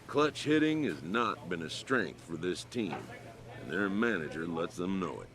Clutch hitting has not been a strength for this team, and their manager lets them know it.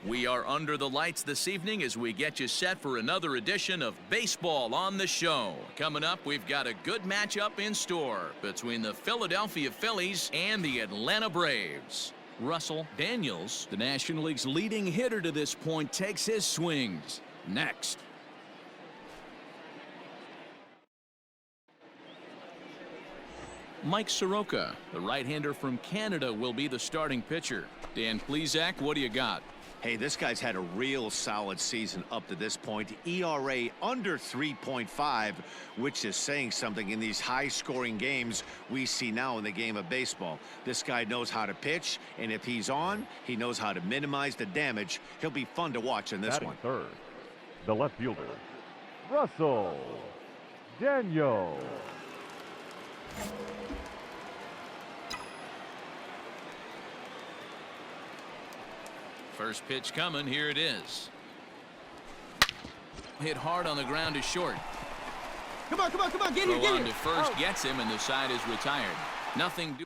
We are under the lights this evening as we get you set for another edition of Baseball on the Show. Coming up, we've got a good matchup in store between the Philadelphia Phillies and the Atlanta Braves. Russell Daniels, the National League's leading hitter to this point, takes his swings. Next. Mike Soroka, the right-hander from Canada, will be the starting pitcher. Dan Plesac, what do you got? Hey, this guy's had a real solid season up to this point. ERA under 3.5, which is saying something in these high-scoring games we see now in the game of baseball. This guy knows how to pitch, and if he's on, he knows how to minimize the damage. He'll be fun to watch in this one. Third, the left fielder, Russell Daniels. First pitch coming. Here it is. Hit hard on the ground to short. Come on, get it, Throw get on it. to first gets him, and the side is retired. Nothing.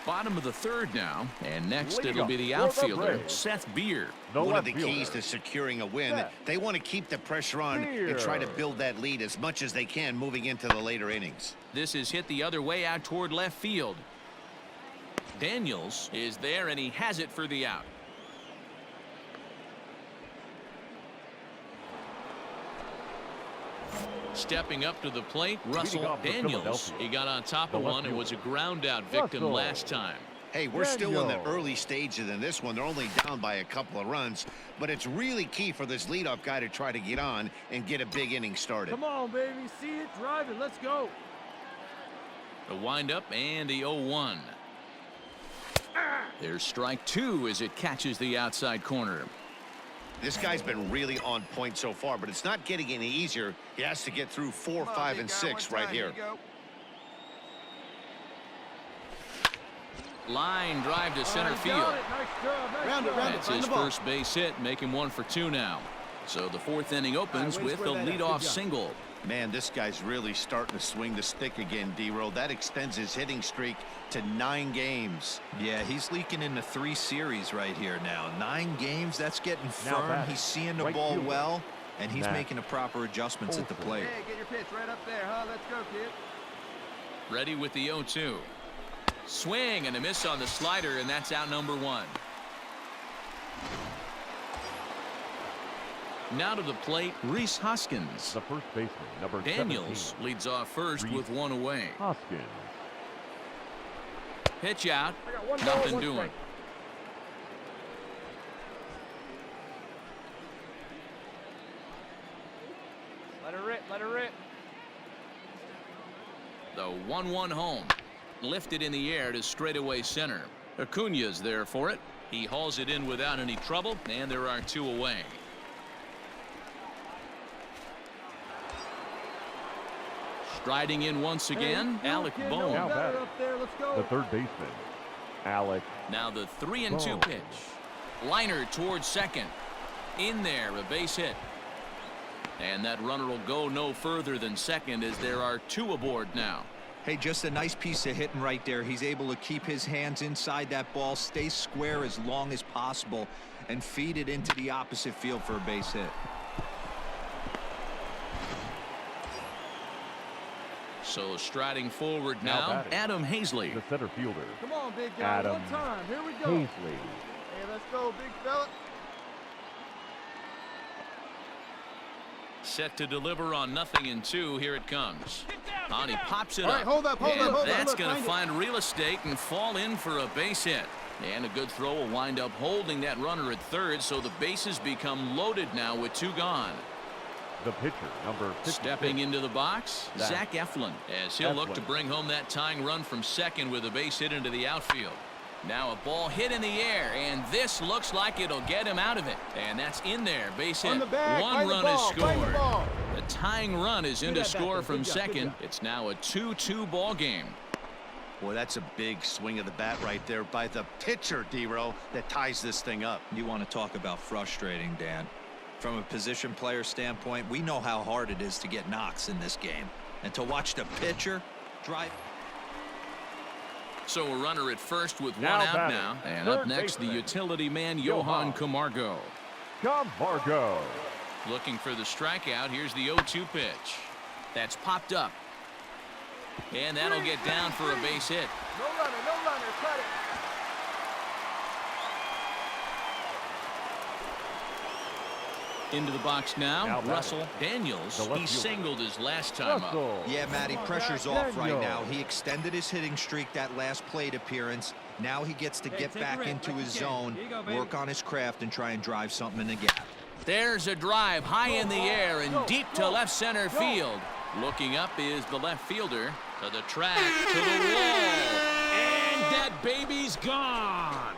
Bottom of the third now, and next it'll be the outfielder, Seth Beer. One of the keys to securing a win, they want to keep the pressure on and try to build that lead as much as they can moving into the later innings. This is hit the other way out toward left field. Daniels is there, and he has it for the out. Stepping up to the plate, Russell Daniels. He got on top of one and was a ground out victim last time. Hey, we're still in the early stages in this one. They're only down by a couple of runs, but it's really key for this leadoff guy to try to get on and get a big inning started. Come on, baby. See it, drive it. Let's go. The windup and the 0-1. There's strike two as it catches the outside corner. This guy's been really on point so far, but it's not getting any easier. He has to get through 4, 5, and 6 right here. Line drive to center field. That's his first base hit, making 1 for 2 now. So the fourth inning opens with a leadoff single. Man, this guy's really starting to swing the stick again, D-Row. That extends his hitting streak to 9 games. Yeah, he's leaking into 3 series right here now. 9 games, that's getting firm. He's seeing the ball well, and he's making the proper adjustments at the plate. Hey, get your pitch right up there, huh? Let's go, kid. Ready with the 0-2. Swing and a miss on the slider, and that's out number 1. Now to the plate, Rhys Hoskins. The first baseman, number Daniels 17. leads off first with 1 away. Hoskins. Pitch out. Nothing doing. Let her rip, let her rip. The 1-1 home. Lifted in the air to straightaway center. Acuna's there for it. He hauls it in without any trouble, and there are 2 away. Striding in once again, Alec Bohm. Now batting, up there. Let's go. the third baseman, Alec. Now the 3-2 pitch. Liner towards second. In there, a base hit. And that runner will go no further than second as there are 2 aboard now. Hey, just a nice piece of hitting right there. He's able to keep his hands inside that ball, stay square as long as possible, and feed it into the opposite field for a base hit. So striding forward now Adam Hazley. The center fielder. Come on, big guy. Adam One time. Here we go. Hazley. Hey, let's go, big fella. Set to deliver on 0-2. Here it comes. On, he pops it All up. right, hold up, hold up, hold up. That's Look, going to find find real estate and fall in for a base hit. And a good throw will wind up holding that runner at third, so the bases become loaded now with 2 gone. The pitcher, number 56. Stepping into the box, Zach Eflin, as he'll look to bring home that tying run from second with a base hit into the outfield. Now a ball hit in the air, and this looks like it'll get him out of it. And that's in there, base hit. One run is scored. The tying run is in to score from second. It's now a 2-2 ball game. Boy, that's a big swing of the bat right there by the pitcher, D-Row, that ties this thing up. You want to talk about frustrating, Dan. From a position player standpoint, we know how hard it is to get knocks in this game. And to watch the pitcher drive. So a runner at first with Now 1 out batting, now. And third up next, the baseman, utility man, Johan Camargo. Camargo. Looking for the strikeout. Here's the 0-2 pitch. That's popped up. And that'll get down for a base hit. No runner, cut it. Into the box now Russell Daniels. He singled his last time up. Yeah, Matty, pressure's off right now. He extended his hitting streak that last plate appearance. Now he gets to get back into his zone, work on his craft, and try and drive something in the gap. There's a drive high in the air and deep to left center field. Looking up is the left fielder. To the track, to the wall. And that baby's gone.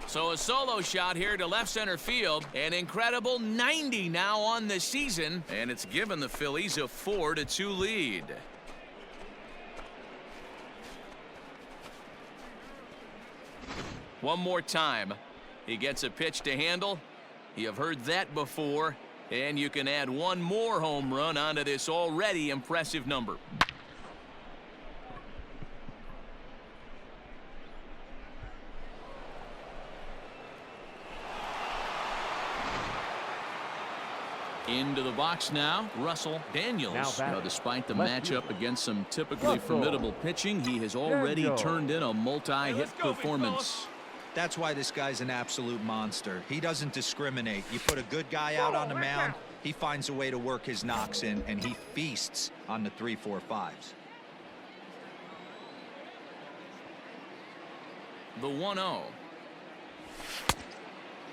So a solo shot here to left center field. An incredible 90 now on the season. And it's given the Phillies a 4-2 lead. One more time. He gets a pitch to handle. You've heard that before. And you can add one more home run onto this already impressive number. Into the box now, Russell Daniels. Now, despite the matchup against some typically formidable pitching, he has already turned in a multi-hit performance. That's why this guy's an absolute monster. He doesn't discriminate. You put a good guy out on the mound, he finds a way to work his knocks in, and he feasts on the 3-4-5s. The 1-0.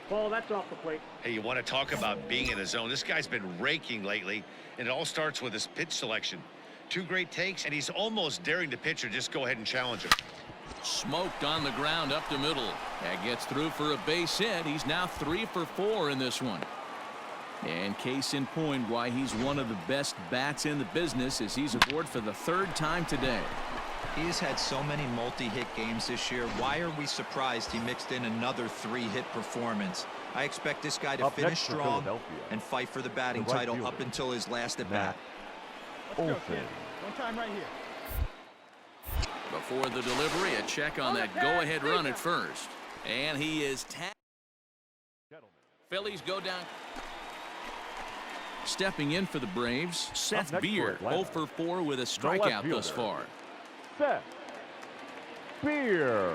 Ball, that's off the plate. Hey, you want to talk about being in the zone? This guy's been raking lately, and it all starts with his pitch selection. 2 great takes, and he's almost daring the pitcher just go ahead and challenge him. Smoked on the ground up the middle. That gets through for a base hit. He's now 3 for 4 in this one. And case in point why he's one of the best bats in the business as he's aboard for the 3rd time today. He has had so many multi-hit games this year. Why are we surprised he mixed in another 3-hit performance? I expect this guy to finish strong and fight for the batting title up until his last at bat. One time right here. Before the delivery, a check on that go-ahead run at first. And he is tagged. Phillies go down. Stepping in for the Braves, Seth Beer, 0 for 4 with a strikeout thus far. Seth Beer.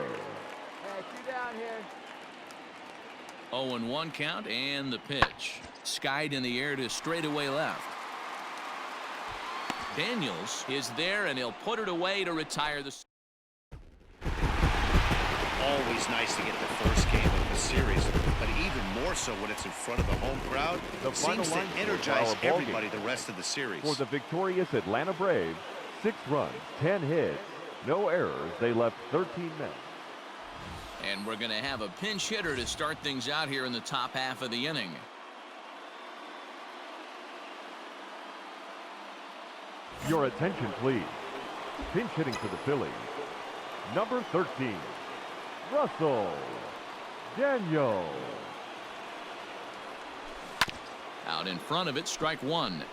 Hey, you down here. 0-1 count and the pitch. Skied in the air to straightaway left. Daniels is there and he'll put it away to retire the. Always nice to get the first game of the series, but even more so when it's in front of the home crowd. The It seems to energize everybody the rest of the series. For the victorious Atlanta Braves, 6 runs, 10 hits, no errors. They left 13 men. And we're going to have a pinch hitter to start things out here in the top half of the inning. Your attention, please. Pinch hitting for the Phillies, Number 13, Russell Daniel. Out in front of it, strike one.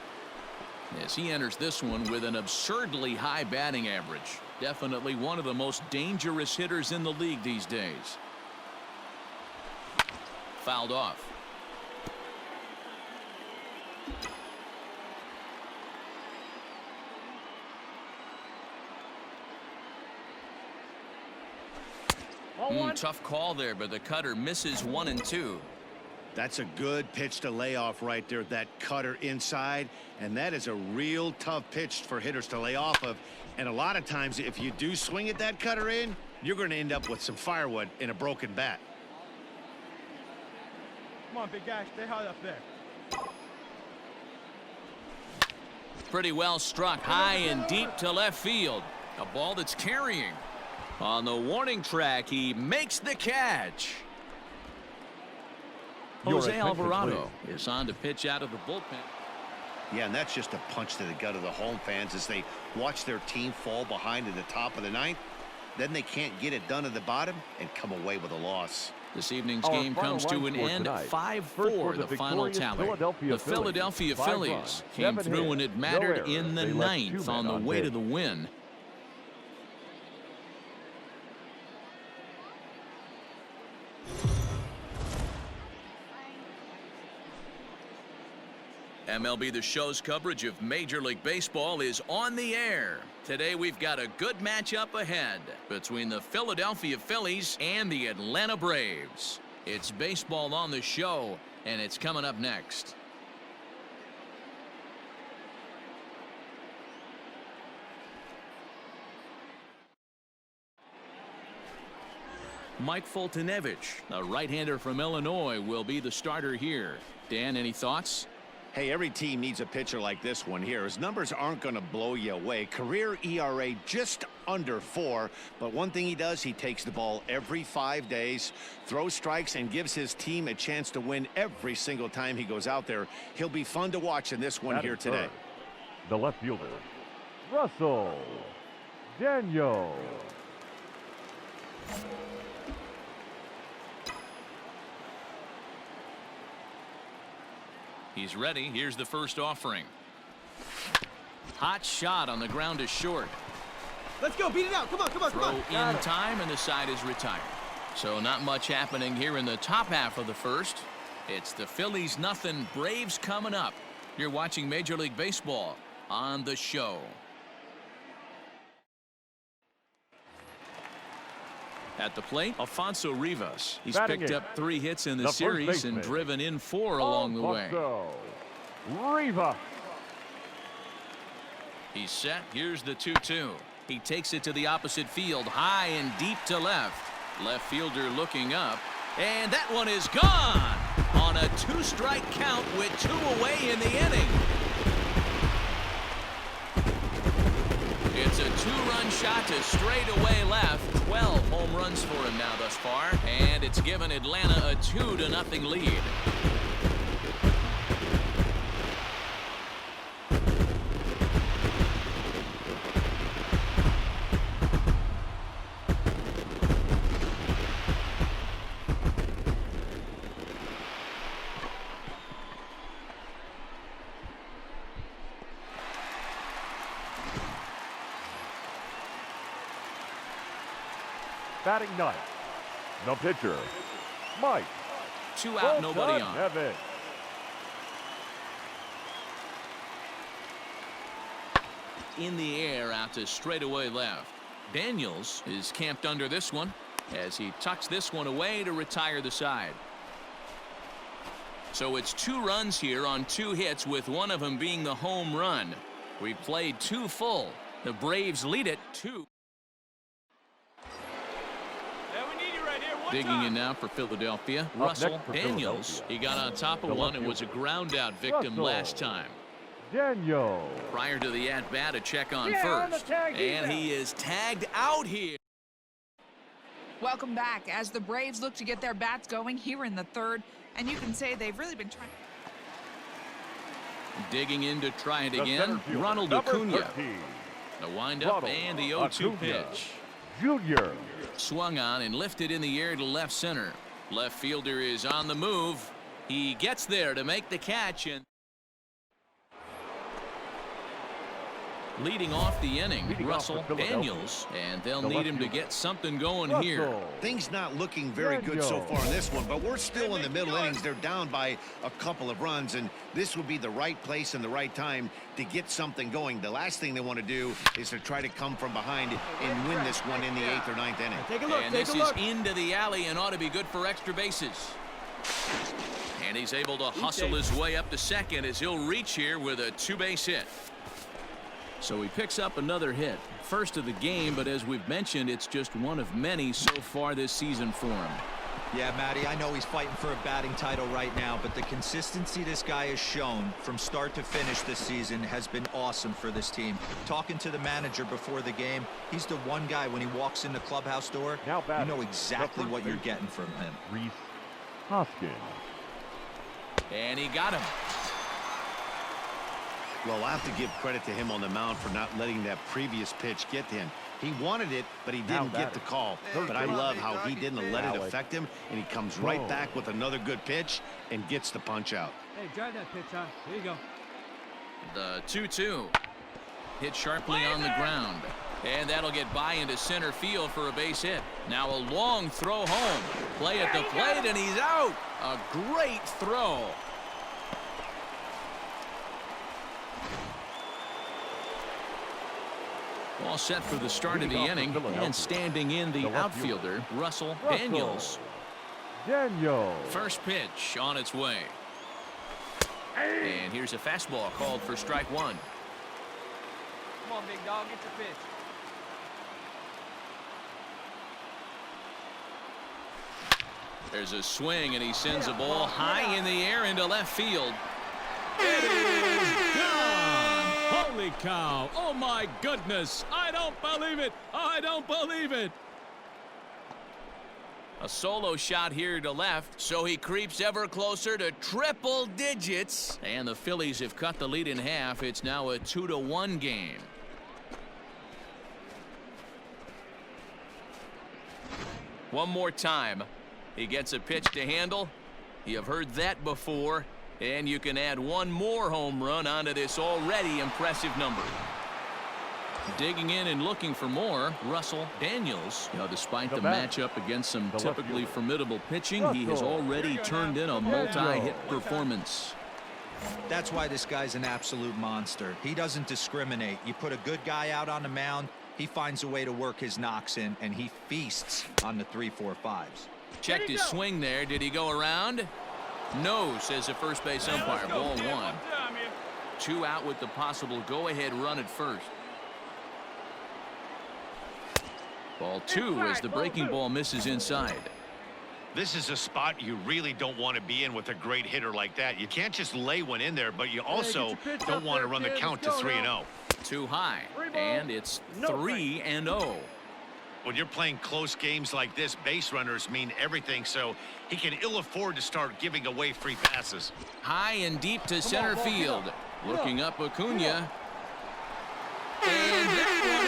As he enters this one with an absurdly high batting average. Definitely one of the most dangerous hitters in the league these days. Fouled off. Tough call there, but the cutter misses 1 and 2. That's a good pitch to lay off right there, that cutter inside, and that is a real tough pitch for hitters to lay off of. And a lot of times if you do swing at that cutter in, you're going to end up with some firewood in a broken bat. Come on, big guy, stay high up there. Pretty well struck high and deep to left field. A ball that's carrying. On the warning track, he makes the catch. Jose Alvarado is on to pitch out of the bullpen. Yeah, and that's just a punch to the gut of the home fans as they watch their team fall behind in the top of the ninth. Then they can't get it done at the bottom and come away with a loss. This evening's game comes to an end. 5-4 the final tally. The Philadelphia Phillies came through when it mattered in the ninth on the way to the win. MLB The Show's coverage of Major League Baseball is on the air. Today we've got a good matchup ahead between the Philadelphia Phillies and the Atlanta Braves. It's Baseball on the Show, and it's coming up next. Mike Foltynewicz, a right-hander from Illinois, will be the starter here. Dan, any thoughts? Hey, every team needs a pitcher like this one here. His numbers aren't going to blow you away. Career ERA just under 4. But one thing he does, he takes the ball every 5 days, throws strikes, and gives his team a chance to win every single time he goes out there. He'll be fun to watch in this one here today. The left fielder, Russell Daniel. He's ready. Here's the first offering. Hot shot on the ground is short. Let's go, beat it out. Come on, come on, come on. Throw in time, and the side is retired. So not much happening here in the top half of the first. It's the Phillies nothing, Braves coming up. You're watching Major League Baseball on the Show. At the plate, Alfonso Rivas. He's picked up 3 hits in the series and driven in 4 along the way. Rivas. He's set. Here's the 2-2. He takes it to the opposite field, high and deep to left. Left fielder looking up, and that one is gone on a 2-strike count with 2 away in the inning. It's a 2-run shot to straightaway left. 12 home runs for him now thus far, and it's given Atlanta a 2-0 lead. Batting ninth, the pitcher, Mike. 2 out, nobody on. Evans. In the air out to straightaway left. Daniels is camped under this one as he tucks this one away to retire the side. So it's 2 runs here on 2 hits, with one of them being the home run. We played 2 full. The Braves lead it 2. Digging in now for Philadelphia, Russell Daniels. He got on top of one and was a ground-out victim last time. Daniel. Prior to the at-bat, a check on first. And he is tagged out here. Welcome back as the Braves look to get their bats going here in the 3rd. And you can say they've really been trying. Digging in to try it again, Ronald Acuna. The windup and the 0-2 pitch. Jr. Swung on and lifted in the air to left center. Left fielder is on the move. He gets there to make the catch, and leading off the inning, Russell Daniels, and they'll need him to get something going here. Things not looking very good so far in this one, but we're still in the middle innings. They're down by a couple of runs, and this would be the right place and the right time to get something going. The last thing they want to do is to try to come from behind and win this one in the 8th or 9th inning. Take a look, And take this a look. is into the alley and ought to be good for extra bases. And he's able to hustle his way up to second as he'll reach here with a 2-base hit. So he picks up another hit. First of the game, but as we've mentioned, it's just one of many so far this season for him. Yeah, Matty, I know he's fighting for a batting title right now, but the consistency this guy has shown from start to finish this season has been awesome for this team. Talking to the manager before the game, he's the one guy when he walks in the clubhouse door, you know exactly what you're getting from him. Rhys Hoskins. And he got him. Well, I'll have to give credit to him on the mound for not letting that previous pitch get to him. He wanted it, but he didn't get the call. But I love how he didn't let it affect him, and he comes right back with another good pitch and gets the punch out. Hey, drive that pitch, huh? There you go. The 2-2. Hit sharply on the ground. And that'll get by into center field for a base hit. Now a long throw home. Play at the plate, and he's out. A great throw. All set for the start of the inning, and standing in the outfielder, Russell Daniels. First pitch on its way. And here's a fastball called for strike one. Come on, big dog, get your pitch. There's a swing, and he sends a ball high in the air into left field. It is gone! Holy cow! Oh my goodness! I don't believe it! I don't believe it! A solo shot here to left, so he creeps ever closer to triple digits. And the Phillies have cut the lead in half. It's now a 2-1 game. One more time. He gets a pitch to handle. You have heard that before. And you can add one more home run onto this already impressive number. Digging in and looking for more, Russell Daniels. Now, despite the matchup against some typically formidable pitching, he has already turned in a multi-hit performance. That's why this guy's an absolute monster. He doesn't discriminate. You put a good guy out on the mound, he finds a way to work his knocks in, and he feasts on the 3-4-5s. Checked his swing there. Did he go around? No, says the first base umpire. Ball one. 2 out with the possible go-ahead run at first. Ball 2 as the breaking ball misses inside. This is a spot you really don't want to be in with a great hitter like that. You can't just lay one in there, but you also don't want to run the count to 3-0. Too high, and it's 3-0. When you're playing close games like this, base runners mean everything, so he can ill afford to start giving away free passes. High and deep to center field. Looking up Acuna. And that one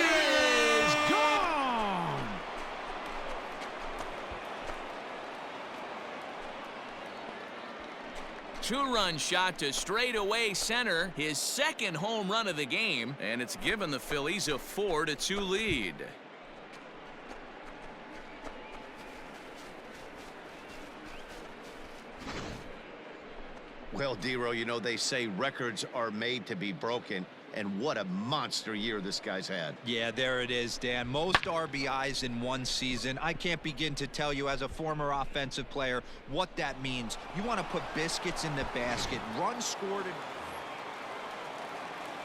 is gone! Two-run shot to straightaway center. His second home run of the game, and it's given the Phillies a 4-2 lead. Well, Dero, you know, they say records are made to be broken, and what a monster year this guy's had. Yeah, there it is, Dan. Most RBIs in one season. I can't begin to tell you as a former offensive player what that means. You want to put biscuits in the basket, runs scored.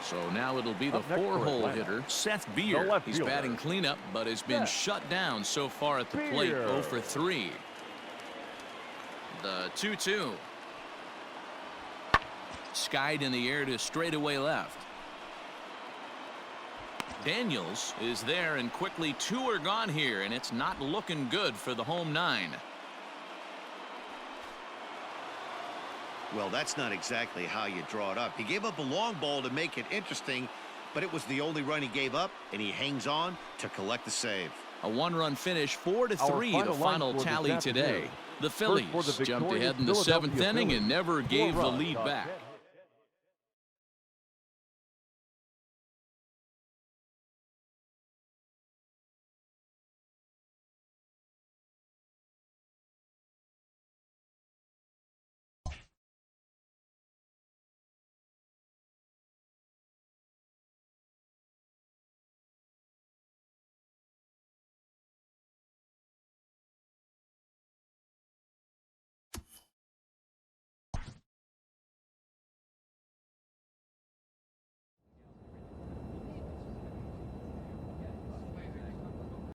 So now it'll be the 4-hole hitter, Seth Beer. He's batting cleanup, but has been shut down so far at the plate, 0 for 3. The 2-2. Skied in the air to straightaway left. Daniels is there, and quickly 2 are gone here, and it's not looking good for the home 9. Well, that's not exactly how you draw it up. He gave up a long ball to make it interesting, but it was the only run he gave up, and he hangs on to collect the save. A one-run finish, 4-3, the final tally today. The Phillies jumped ahead in the 7th inning and never gave the lead back.